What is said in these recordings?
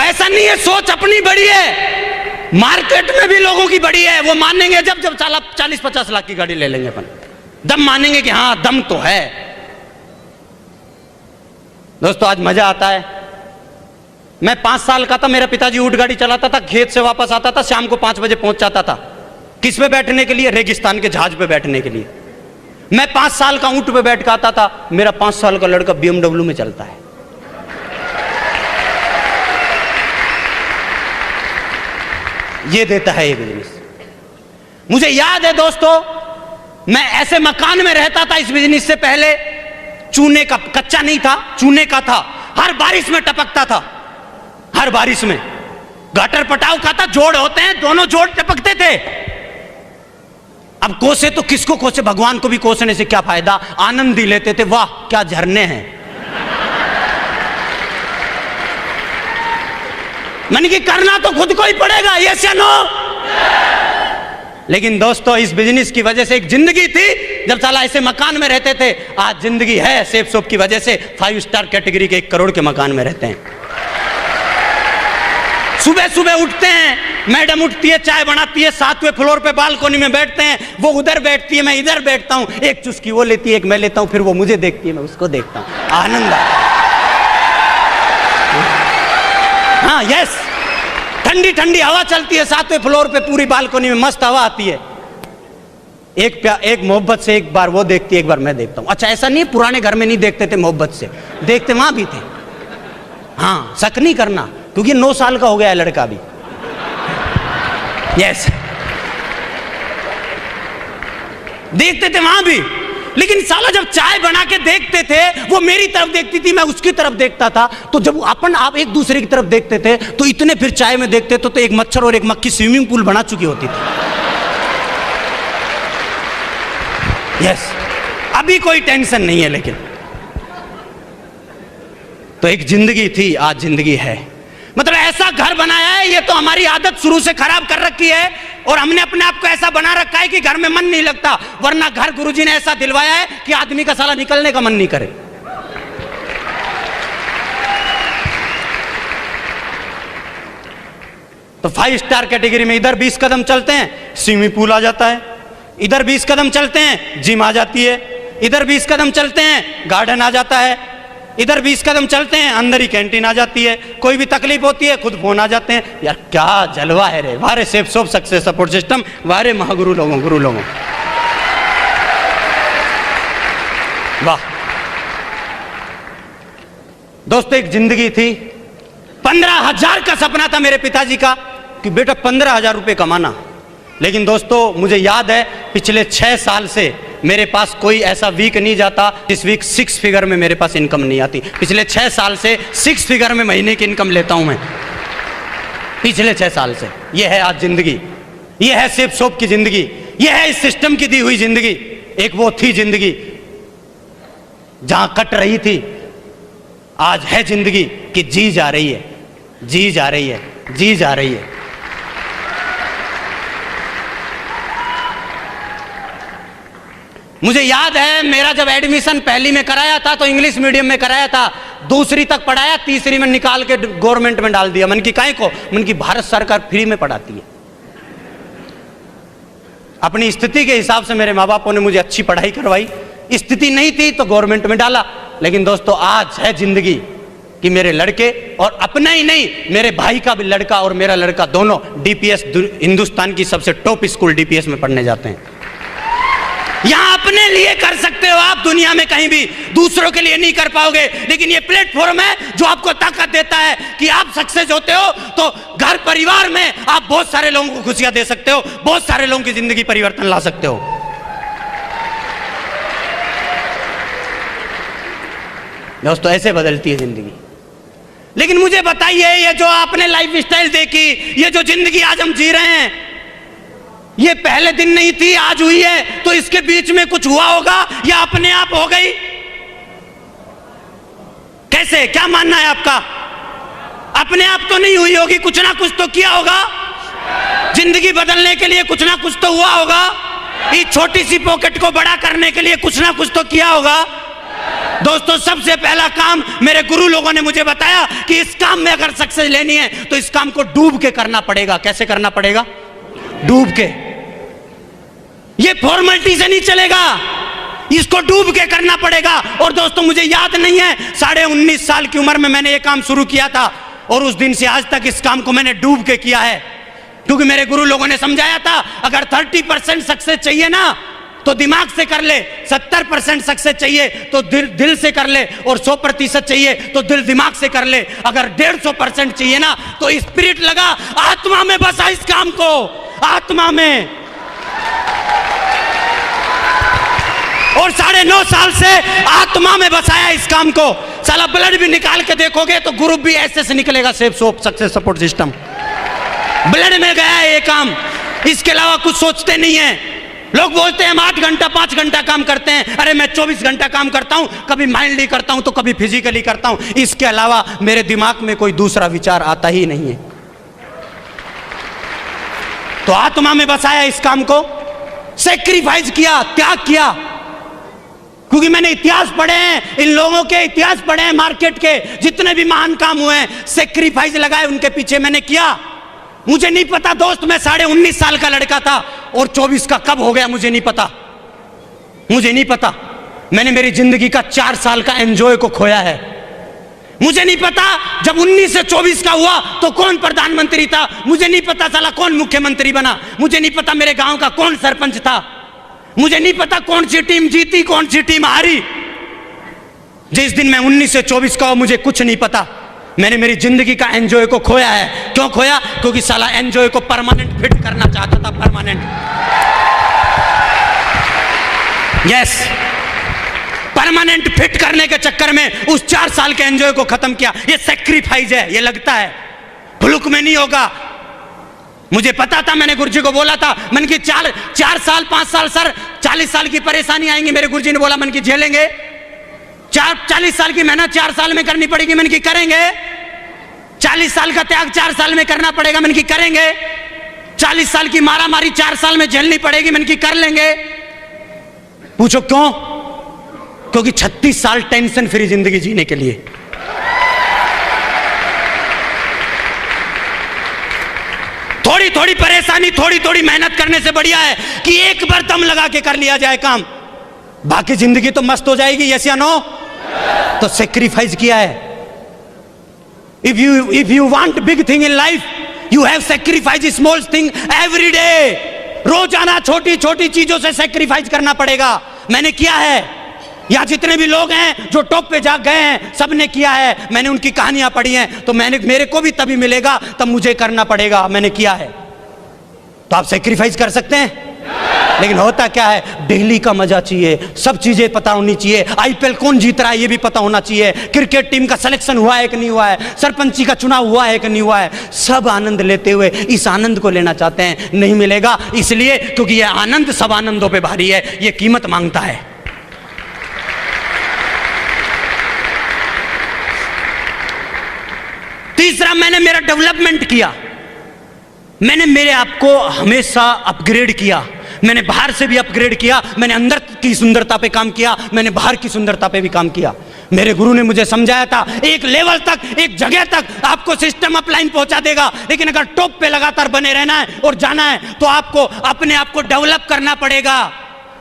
ऐसा नहीं है, सोच अपनी बड़ी है, मार्केट में भी लोगों की बड़ी है। वो मानेंगे जब 40-50 लाख की गाड़ी ले लेंगे अपन, दम मानेंगे कि हाँ दम तो है। दोस्तों आज मजा आता है। मैं 5 साल का था, मेरा पिताजी ऊंट गाड़ी चलाता था, खेत से वापस आता था, शाम को 5 बजे पहुंच जाता था। किस पे बैठने के लिए? रेगिस्तान के जहाज पे बैठने के लिए। मैं 5 साल का ऊंट पे बैठ के आता था, मेरा 5 साल का लड़का BMW में चलता है। ये देता है ये बिजनेस। मुझे याद है दोस्तों, मैं ऐसे मकान में रहता था इस बिजनेस से पहले, चूने का, कच्चा नहीं था, चूने का था, हर बारिश में टपकता था, हर बारिश में। गटर पटाव का था, जोड़ होते हैं, दोनों जोड़ टपकते थे। अब कोसे तो किसको कोसे, भगवान को भी कोसने से क्या फायदा, आनंद ही लेते थे। वाह क्या झरने हैं। मन की करना तो खुद को ही पड़ेगा, यस या नो। लेकिन दोस्तों इस बिजनेस की वजह से एक जिंदगी थी जब साला ऐसे मकान में रहते थे, आज जिंदगी है सेफ सोप की वजह से 5 स्टार कैटेगरी के 1 करोड़ के मकान में रहते हैं। सुबह सुबह उठते हैं, मैडम उठती है, चाय बनाती है, 7वें फ्लोर पे बालकोनी में बैठते हैं, वो उधर बैठती है, मैं इधर बैठता हूं, एक चुस्की वो लेती है, एक मैं लेता हूं, फिर वो मुझे देखती है, मैं उसको देखता हूं, आनंद आता है। हाँ यस, ठंडी ठंडी हवा चलती है 7वें फ्लोर पे, पूरी बालकोनी में मस्त हवा आती है। एक मोहब्बत से एक बार वो देखती है, एक बार मैं देखता हूं। अच्छा ऐसा नहीं है पुराने घर में नहीं देखते थे मोहब्बत से, देखते वहां भी थे। हाँ शक नहीं करना, क्योंकि 9 साल का हो गया है लड़का भी। यस देखते थे वहां भी, लेकिन साला जब चाय बना के देखते थे, वो मेरी तरफ देखती थी, मैं उसकी तरफ देखता था, तो जब आप एक दूसरे की तरफ देखते थे तो इतने फिर चाय में देखते तो एक मच्छर और एक मक्खी स्विमिंग पूल बना चुकी होती थी। यस अभी कोई टेंशन नहीं है, लेकिन तो एक जिंदगी थी, आज जिंदगी है। मतलब ऐसा घर बनाया है, ये तो हमारी आदत शुरू से खराब कर रखी है, और हमने अपने आप को ऐसा बना रखा है कि घर में मन नहीं लगता, वरना घर गुरुजी ने ऐसा दिलवाया है कि आदमी का साला निकलने का मन नहीं करे। तो 5 स्टार कैटेगरी में इधर 20 कदम चलते हैं स्विमिंग पूल आ जाता है, इधर 20 कदम चलते हैं जिम आ जाती है, इधर 20 कदम चलते हैं गार्डन आ जाता है, इधर 20 कदम चलते हैं अंदर ही कैंटीन आ जाती है, कोई भी तकलीफ होती है खुद फोन आ जाते हैं। यार क्या जलवा है रे, वारे safe soap success support system, वारे महागुरु लोगों, गुरु लोगों, वाह। दोस्तों एक जिंदगी थी, 15,000 का सपना था मेरे पिताजी का कि बेटा 15,000 रुपये कमाना। लेकिन दोस्तों मुझे याद है पिछले 6 साल से मेरे पास कोई ऐसा वीक नहीं जाता जिस वीक 6 फिगर में मेरे पास इनकम नहीं आती। पिछले 6 साल से 6 फिगर में महीने की इनकम लेता हूं मैं, पिछले 6 साल से। यह है आज जिंदगी, यह है सेफ सोप की जिंदगी, यह है इस सिस्टम की दी हुई जिंदगी। एक वो थी जिंदगी जहां कट रही थी, आज है जिंदगी कि जी जा रही है, जी जा रही है, जी जा रही है। मुझे याद है मेरा जब एडमिशन पहली में कराया था तो इंग्लिश मीडियम में कराया था, दूसरी तक पढ़ाया, तीसरी में निकाल के गवर्नमेंट में डाल दिया। मन की काहे को, मन की भारत सरकार फ्री में पढ़ाती है। अपनी स्थिति के हिसाब से मेरे माँ बापों ने मुझे अच्छी पढ़ाई करवाई, स्थिति नहीं थी तो गवर्नमेंट में डाला। लेकिन दोस्तों आज है जिंदगी कि मेरे लड़के, और अपना ही नहीं मेरे भाई का भी लड़का और मेरा लड़का दोनों डीपीएस, हिंदुस्तान की सबसे टॉप स्कूल डीपीएस में पढ़ने जाते हैं। यहां अपने लिए कर सकते हो आप, दुनिया में कहीं भी दूसरों के लिए नहीं कर पाओगे, लेकिन ये प्लेटफॉर्म है जो आपको ताकत देता है कि आप सक्सेस होते हो तो घर परिवार में आप बहुत सारे लोगों को खुशियां दे सकते हो, बहुत सारे लोगों की जिंदगी परिवर्तन ला सकते हो। दोस्तों ऐसे बदलती है जिंदगी। लेकिन मुझे बताइए, ये जो आपने लाइफ स्टाइल देखी, ये जो जिंदगी आज हम जी रहे हैं, ये पहले दिन नहीं थी, आज हुई है, तो इसके बीच में कुछ हुआ होगा या अपने आप हो गई? कैसे, क्या मानना है आपका? अपने आप तो नहीं हुई होगी, कुछ ना कुछ तो किया होगा। जिंदगी बदलने के लिए कुछ ना कुछ तो हुआ होगा। इस छोटी सी पॉकेट को बड़ा करने के लिए कुछ ना कुछ तो किया होगा। दोस्तों, सबसे पहला काम मेरे गुरु लोगों ने मुझे बताया कि इस काम में अगर सक्सेस लेनी है तो इस काम को डूब के करना पड़ेगा। कैसे करना पड़ेगा? डूब के। ये फॉर्मेलिटी से नहीं चलेगा, इसको डूब के करना पड़ेगा। और दोस्तों, मुझे याद नहीं है 19.5 साल की उम्र में मैंने ये काम शुरू किया था और उस दिन से आज तक इस काम को मैंने डूब के किया है, क्योंकि मेरे गुरु लोगों ने समझाया था अगर 30% सक्सेस चाहिए ना तो दिमाग से कर ले, 70% सक्सेस चाहिए तो दिल से कर ले, और 100% चाहिए तो दिल दिमाग से कर ले। अगर 150% चाहिए ना तो स्पिरिट लगा, आत्मा में बसा इस काम को, आत्मा में। और 9.5 साल से आत्मा में बसाया इस काम को। साला ब्लड भी निकाल के देखोगे तो ग्रुप भी ऐसे से निकलेगा, safe soap success support system. Blood में गया है ये काम, इसके अलावा कुछ सोचते नहीं है। लोग बोलते हैं हम 8 घंटा 5 घंटा काम करते हैं। अरे मैं 24 घंटा काम करता हूं, कभी माइंडली करता हूं तो कभी फिजिकली करता हूं। इसके अलावा मेरे दिमाग में कोई दूसरा विचार आता ही नहीं है। तो आत्मा में बसाया इस काम को, सेक्रीफाइस किया, त्याग किया। क्योंकि मैंने इतिहास पढ़े हैं, इन लोगों के इतिहास पढ़े हैं, मार्केट के जितने भी महान काम हुए हैं, सेक्रीफाइस लगाए उनके पीछे मैंने किया। मुझे नहीं पता दोस्त, मैं 19.5 साल का लड़का था और 24 का कब हो गया मुझे नहीं पता, मुझे नहीं पता। मैंने मेरी जिंदगी का 4 साल का एंजॉय को खोया है। मुझे नहीं पता जब 19 से 24 का हुआ तो कौन प्रधानमंत्री था, मुझे नहीं पता साला कौन मुख्यमंत्री बना, मुझे नहीं पता मेरे गांव का कौन सरपंच था, मुझे नहीं पता कौन सी टीम जीती कौन सी टीम हारी। जिस दिन मैं 19 से 24 का हूं मुझे कुछ नहीं पता। मैंने मेरी जिंदगी का एंजॉय को खोया है। क्यों खोया? क्योंकि साला एंजॉय को परमानेंट फिट करना चाहता था, परमानेंट। यस, परमानेंट फिट करने के चक्कर में उस 4 साल के एंजॉय को खत्म किया। ये सैक्रिफाइस है, ये लगता है भुलुक में नहीं होगा। मुझे पता था, मैंने गुरुजी को बोला था, मन की 4 साल 5 साल सर 40 साल की परेशानी आएंगी। मेरे गुरुजी ने बोला मन की झेलेंगे, 40 साल की मेहनत 4 साल में करनी पड़ेगी, मन की करेंगे। 40 साल का त्याग 4 साल में करना पड़ेगा, मन की करेंगे। 40 साल की मारा मारी 4 साल में झेलनी पड़ेगी, मन की कर लेंगे। पूछो क्यों? क्योंकि 36 साल टेंशन फ्री जिंदगी जीने के लिए। थोड़ी थोड़ी परेशानी, थोड़ी थोड़ी मेहनत करने से बढ़िया है कि एक बार दम लगा के कर लिया जाए काम, बाकी जिंदगी तो मस्त हो जाएगी। यस या नो? तो सेक्रीफाइस किया है। If you want big thing in life you have sacrifice small thing every day. रोजाना छोटी छोटी चीजों से सेक्रीफाइस करना पड़ेगा। मैंने किया है। यहाँ जितने भी लोग हैं जो टॉप पे जा गए हैं, सबने किया है। मैंने उनकी कहानियां पढ़ी हैं, तो मेरे को भी तभी मिलेगा तब मुझे करना पड़ेगा। मैंने किया है। तो आप सेक्रीफाइस कर सकते हैं, लेकिन होता क्या है, डेली का मजा चाहिए, सब चीजें पता होनी चाहिए। आईपीएल कौन जीत रहा है ये भी पता होना चाहिए, क्रिकेट टीम का सिलेक्शन हुआ है कि नहीं हुआ है, सरपंची का चुनाव हुआ है कि नहीं हुआ है। सब आनंद लेते हुए इस आनंद को लेना चाहते हैं, नहीं मिलेगा। इसलिए क्योंकि ये आनंद सब आनंदों पे भारी है, ये कीमत मांगता है। तीसरा, मैंने मेरा डेवलपमेंट किया। मैंने मेरे आप को हमेशा अपग्रेड किया। मैंने बाहर से भी अपग्रेड किया, मैंने अंदर की सुंदरता पे काम किया, मैंने बाहर की सुंदरता पे भी काम किया। मेरे गुरु ने मुझे समझाया था, एक लेवल तक, एक जगह तक आपको सिस्टम अपलाइन पहुंचा देगा, लेकिन अगर टॉप पे लगातार बने रहना है और जाना है तो आपको अपने आप को डेवलप करना पड़ेगा।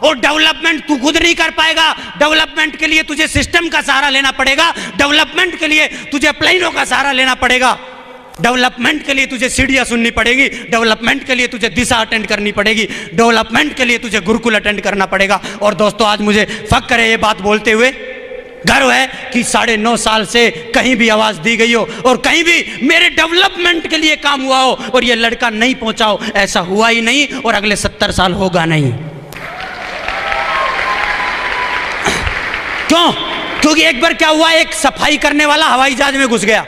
और डेवलपमेंट तू खुद नहीं कर पाएगा। डेवलपमेंट के लिए तुझे सिस्टम का सहारा लेना पड़ेगा। डेवलपमेंट के लिए तुझे अपलाइनों का सहारा लेना पड़ेगा। डेवलपमेंट के लिए तुझे सीढ़ियां सुननी पड़ेगी। डेवलपमेंट के लिए तुझे दिशा अटेंड करनी पड़ेगी। डेवलपमेंट के लिए तुझे गुरुकुल अटेंड करना पड़ेगा। और दोस्तों, आज मुझे फक्र है ये बात बोलते हुए, गर्व है कि 9.5 साल से कहीं भी आवाज दी गई हो और कहीं भी मेरे डेवलपमेंट के लिए काम हुआ हो और ये लड़का नहीं पहुंचा हो। ऐसा हुआ ही नहीं और अगले 70 साल होगा नहीं। क्यों? क्योंकि एक बार क्या हुआ, एक सफाई करने वाला हवाई जहाज में घुस गया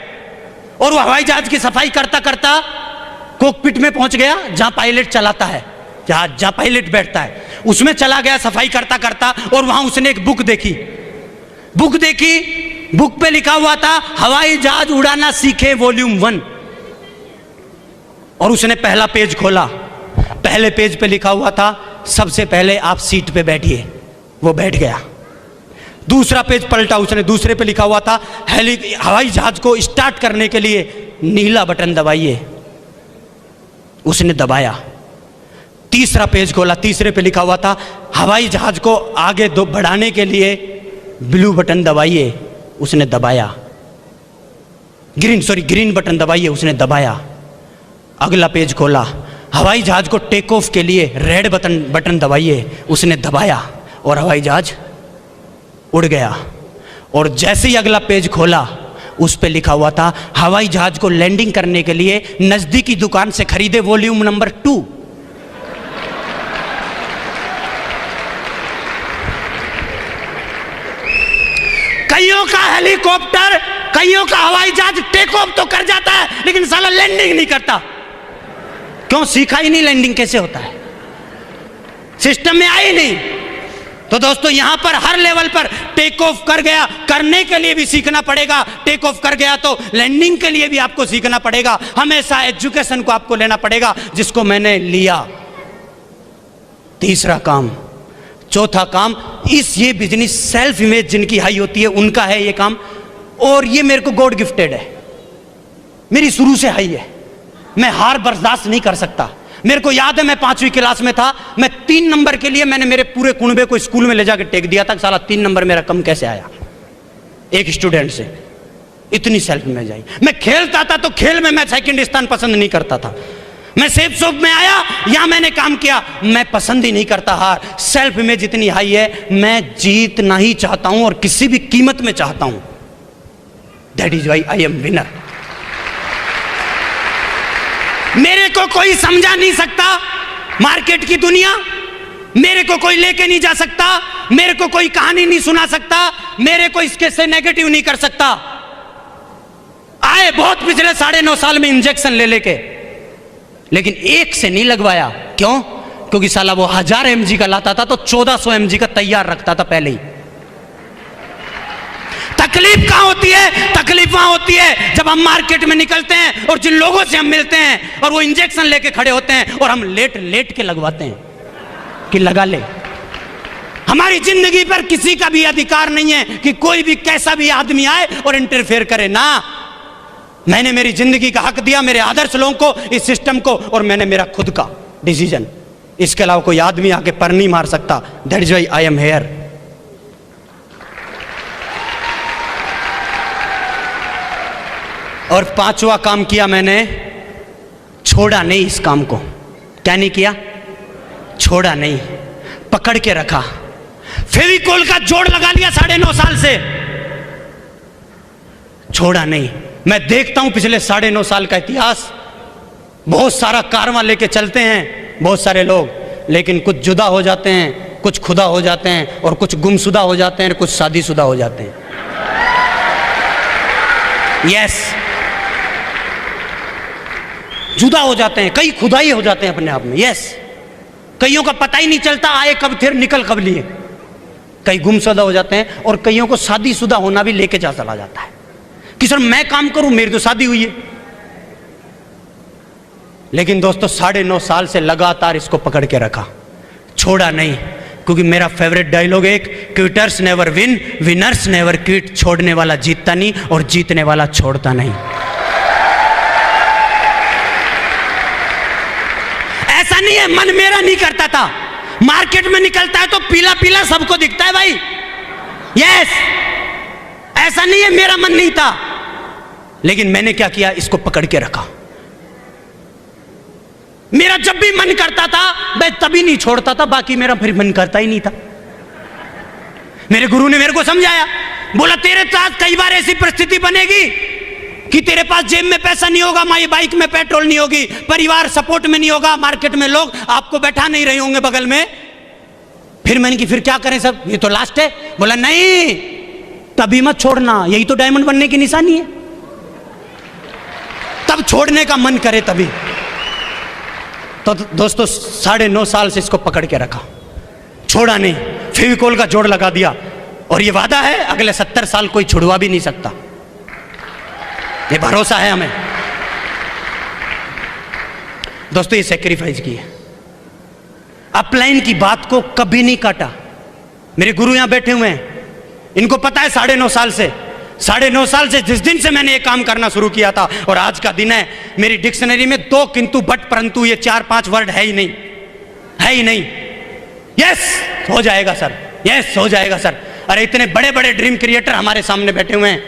और वो हवाई जहाज की सफाई करता करता कॉकपिट में पहुंच गया, जहां पायलट चलाता है, जहां पायलट बैठता है, उसमें चला गया सफाई करता करता। और वहां उसने एक बुक देखी। बुक पे लिखा हुआ था हवाई जहाज उड़ाना सीखे वॉल्यूम 1। और उसने पहला पेज खोला। पहले पेज पे लिखा हुआ था सबसे पहले आप सीट पे बैठिए। वो बैठ गया। दूसरा पेज पलटा, उसने दूसरे पे लिखा हुआ था हवाई जहाज को स्टार्ट करने के लिए नीला बटन दबाइए, उसने दबाया। तीसरा पेज खोला, तीसरे पे लिखा हुआ था हवाई जहाज को आगे दो बढ़ाने के लिए ब्लू बटन दबाइए, उसने दबाया। ग्रीन बटन दबाइए, उसने दबाया। अगला पेज खोला, हवाई जहाज को टेक ऑफ के लिए रेड बटन दबाइए, उसने दबाया और हवाई जहाज उड़ गया। और जैसे ही अगला पेज खोला, उस पे लिखा हुआ था हवाई जहाज को लैंडिंग करने के लिए नजदीकी दुकान से खरीदे वॉल्यूम नंबर 2। कईयों का हेलीकॉप्टर, कईयों का हवाई जहाज टेक ऑफ तो कर जाता है, लेकिन साला लैंडिंग नहीं करता। क्यों? सीखा ही नहीं लैंडिंग कैसे होता है, सिस्टम में आई नहीं। तो दोस्तों यहां पर हर लेवल पर टेक ऑफ कर गया, करने के लिए भी सीखना पड़ेगा। टेक ऑफ कर गया तो लैंडिंग के लिए भी आपको सीखना पड़ेगा। हमेशा एजुकेशन को आपको लेना पड़ेगा, जिसको मैंने लिया। तीसरा काम, चौथा काम, ये बिजनेस सेल्फ इमेज जिनकी हाई होती है उनका है ये काम, और ये मेरे को गॉड गिफ्टेड है, मेरी शुरू से हाई है। मैं हार बर्दाश्त नहीं कर सकता। मेरे को याद है मैं 5वीं क्लास में था, मैं 3 नंबर के लिए मैंने मेरे पूरे कुनबे को स्कूल में ले जाकर टेक दिया था। साला 3 नंबर मेरा कम कैसे आया एक स्टूडेंट से, इतनी सेल्फ इमेज आई। मैं खेलता था तो खेल में मैं सेकंड स्थान पसंद नहीं करता था। मैं सेफ शॉप में आया, यहां मैंने काम किया, मैं पसंद ही नहीं करता हार। सेल्फ इमेज इतनी हाई है, मैं जीतना ही चाहता हूं और किसी भी कीमत में चाहता हूं। That is why I am winner. मेरे को कोई समझा नहीं सकता, मार्केट की दुनिया मेरे को कोई लेके नहीं जा सकता, मेरे को कोई कहानी नहीं सुना सकता, मेरे को इसके से नेगेटिव नहीं कर सकता। आए बहुत पिछले 9.5 साल में इंजेक्शन ले लेके, लेकिन एक से नहीं लगवाया। क्यों? क्योंकि साला वो 1000 mg का लाता था तो 1400 mg का तैयार रखता था पहले ही। तकलीफ कहां होती है? तकलीफ वहां होती है जब हम मार्केट में निकलते हैं और जिन लोगों से हम मिलते हैं और वो इंजेक्शन लेके खड़े होते हैं और हम लेट के लगवाते हैं कि लगा ले। हमारी जिंदगी पर किसी का भी अधिकार नहीं है कि कोई भी कैसा भी आदमी आए और इंटरफेयर करे ना। मैंने मेरी जिंदगी का हक दिया मेरे आदर्श लोगों को, इस सिस्टम को, और मैंने मेरा खुद का डिसीजन। इसके अलावा कोई आदमी आके पर नहीं मार सकता। That is why I am here. और 5वां काम किया मैंने, छोड़ा नहीं इस काम को। क्या नहीं किया? छोड़ा नहीं, पकड़ के रखा। फेविकोल का जोड़ लगा लिया 9.5 साल से, छोड़ा नहीं। मैं देखता हूं पिछले 9.5 साल का इतिहास, बहुत सारा कारवां लेके चलते हैं बहुत सारे लोग, लेकिन कुछ जुदा हो जाते हैं, कुछ खुदा हो जाते हैं, और कुछ गुमशुदा हो जाते हैं, कुछ शादीशुदा हो जाते हैं। यस, जुदा हो जाते हैं, कई खुदाई हो जाते हैं अपने आप में। यस, कईयों का पता ही नहीं चलता आए कब थे निकल कब लिए। कई गुमशुदा हो जाते हैं, और कईयों को शादीशुदा होना भी लेके जा चला जाता है कि सर मैं काम करूं, मेरी तो शादी हुई है। लेकिन दोस्तों 9.5 साल से लगातार इसको पकड़ के रखा, छोड़ा नहीं। क्योंकि मेरा फेवरेट डायलॉग एक, quitters never win, winners never quit. छोड़ने वाला जीतता नहीं और जीतने वाला छोड़ता नहीं। ऐसा नहीं है मन मेरा नहीं करता था, मार्केट में निकलता है तो पीला पीला सबको दिखता है भाई। यस, ऐसा नहीं है मेरा मन नहीं था, लेकिन मैंने क्या किया, इसको पकड़ के रखा। मेरा जब भी मन करता था मैं तभी नहीं छोड़ता था, बाकी मेरा फिर मन करता ही नहीं था। मेरे गुरु ने मेरे को समझाया, बोला तेरे साथ कई बार ऐसी परिस्थिति बनेगी कि तेरे पास जेब में पैसा नहीं होगा, माई बाइक में पेट्रोल नहीं होगी, परिवार सपोर्ट में नहीं होगा, मार्केट में लोग आपको बैठा नहीं रहे होंगे बगल में। फिर मैंने कि फिर क्या करें सब, ये तो लास्ट है। बोला नहीं, तभी मत छोड़ना, यही तो डायमंड बनने की निशानी है। तब छोड़ने का मन करे तभी। तो दोस्तों 9.5 साल से इसको पकड़ के रखा, छोड़ा नहीं, फेविकोल का जोड़ लगा दिया, और ये वादा है अगले 70 साल कोई छुड़वा भी नहीं सकता। ये भरोसा है हमें। दोस्तों ये सैक्रिफाइस की है, अपलाइन की बात को कभी नहीं काटा। मेरे गुरु यहां बैठे हुए हैं, इनको पता है 9.5 साल से, 9.5 साल से जिस दिन से मैंने ये काम करना शुरू किया था और आज का दिन है, मेरी डिक्शनरी में 2 किंतु बट परंतु ये 4-5 वर्ड है ही नहीं, है ही नहीं। यस हो जाएगा सर, यस हो जाएगा सर। अरे इतने बड़े बड़े ड्रीम क्रिएटर हमारे सामने बैठे हुए हैं,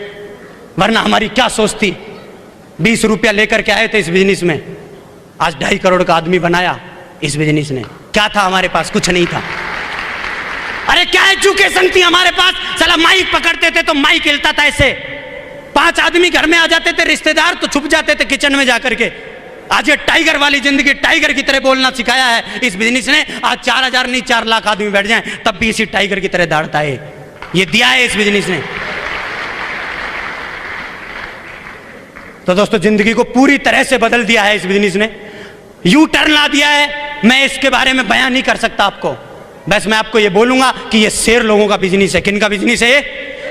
वरना हमारी क्या सोच थी। 20 रुपया लेकर के आए थे इस बिजनेस में, आज 2.5 करोड़ का आदमी बनाया इस बिजनेस ने। क्या था हमारे पास? कुछ नहीं था। अरे क्या एजुकेशन थी हमारे पास? साला माइक पकड़ते थे तो माइक हिलता था ऐसे, 5 आदमी घर में आ जाते थे रिश्तेदार तो छुप जाते थे किचन में जाकर के। आज ये टाइगर वाली जिंदगी, टाइगर की तरह बोलना सिखाया है इस बिजनेस ने। आज 4,000 नहीं 4 लाख आदमी बैठ जाएं तब भी इसी टाइगर की तरह दौड़ता है, ये दिया है इस बिजनेस ने। तो दोस्तों जिंदगी को पूरी तरह से बदल दिया है इस बिजनेस ने, यू टर्न ला दिया है। मैं इसके बारे में बयान नहीं कर सकता आपको, बस मैं आपको ये बोलूंगा कि ये शेर लोगों का बिजनेस है। किन का बिजनेस है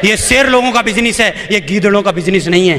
ये शेर लोगों का बिजनेस है, ये गीदड़ों का बिजनेस नहीं है।